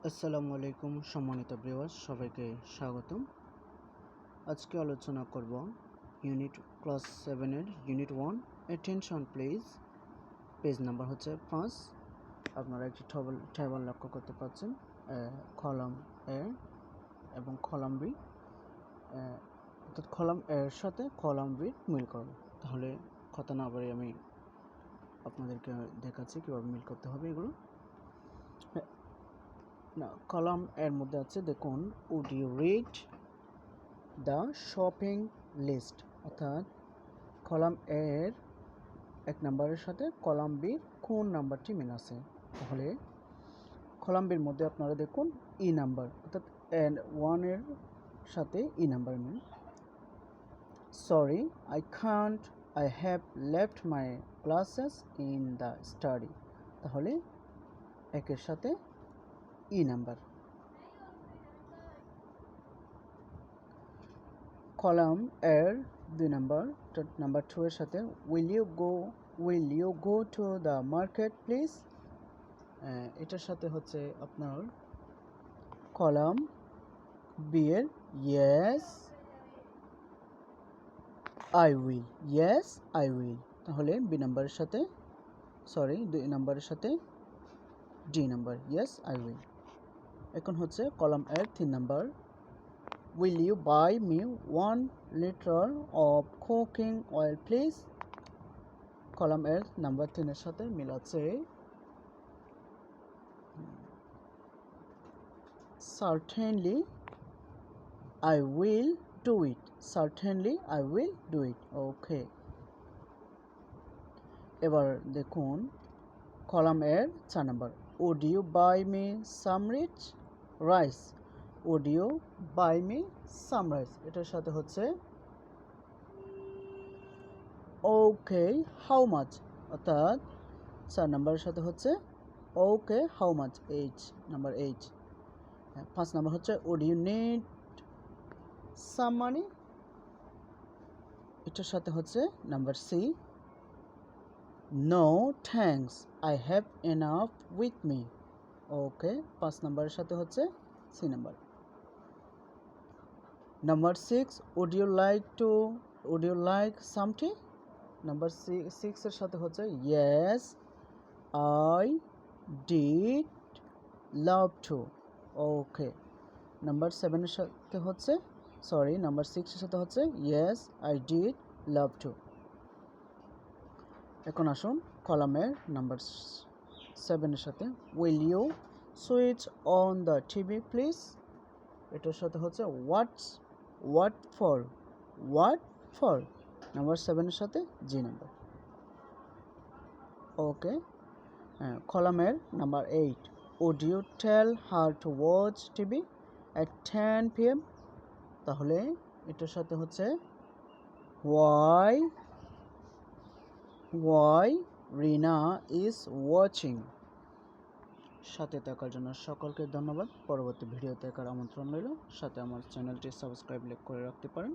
আসসালামু আলাইকুম সম্মানিত ভিউয়ার্স, সবাইকে স্বাগতম। আজকে আলোচনা করব ইউনিট ক্লাস 7 এর unit 1 attention please. Page number হচ্ছে 5। আপনারা একটি টেবিল লক্ষ্য করতে পাচ্ছেন, কলাম এ এবং কলাম বি, অর্থাৎ কলাম এর সাথে কলাম বি মিল করব। তাহলে কথা না বলে আমি আপনাদেরকে দেখাচ্ছি কীভাবে মিল করতে হবে এগুলো। না, কলাম এর মধ্যে আছে, দেখুন, would you read the shopping list, অর্থাৎ কলাম এর 1 নাম্বারের সাথে কলাম বির কোন নাম্বারটি মিল আছে। তাহলে কলাম বির মধ্যে আপনারা দেখুন ই নাম্বার, অর্থাৎ N1 এর সাথে ই নাম্বার মিল। Sorry I can't, I have left my glasses in the study, তাহলে একের সাথে ই নাম্বার। কলাম এর 2 নাম্বার, নাম্বার 2 এর সাথে will you go to the market please, এটার সাথে হচ্ছে আপনার কলাম বি এর ইয়েস আই উইল, তাহলে বি নাম্বারের সাথে 2 নাম্বারের সাথে D number, yes I will. এখন হচ্ছে কলাম এর 3 number, will you buy me 1 liter of cooking oil please, column এর নাম্বার 3 এর সাথে মিল আছে certainly I will do it, ওকে। এবার দেখুন কলাম এর 4 number, would you buy me some rice, এটার সাথে হচ্ছে ওকে হাউ মাচ, অর্থাৎ 4 নাম্বারের সাথে হচ্ছে okay how much, number 8। 5 number হচ্ছে would you need some money, এটার সাথে হচ্ছে number C, no thanks I have enough with me, okay. 5 নাম্বারের সাথে হচ্ছে C number. Number 6, would you like some tea, number 6 এর সাথে হচ্ছে yes I did love to, okay. Number 7 এর সাথে হচ্ছে নাম্বার 6 এর সাথে হচ্ছে yes I did love to. এখন আসুন কলামের নাম্বার 7 এর সাথে will you switch on the TV please, এটার সাথে হচ্ছে হোয়াট ফর, নাম্বার 7 এর সাথে জি নাম্বার, ওকে। কলামের number 8, would you tell her to watch TV at 10 PM, তাহলে এটার সাথে হচ্ছে why রিনা is watching। সাথে থাকার জন্য সকলকে ধন্যবাদ। পরবর্তী ভিডিও দেখার আমন্ত্রণ রইল। সাথে আমার চ্যানেলটি সাবস্ক্রাইব করে রাখতে পারেন।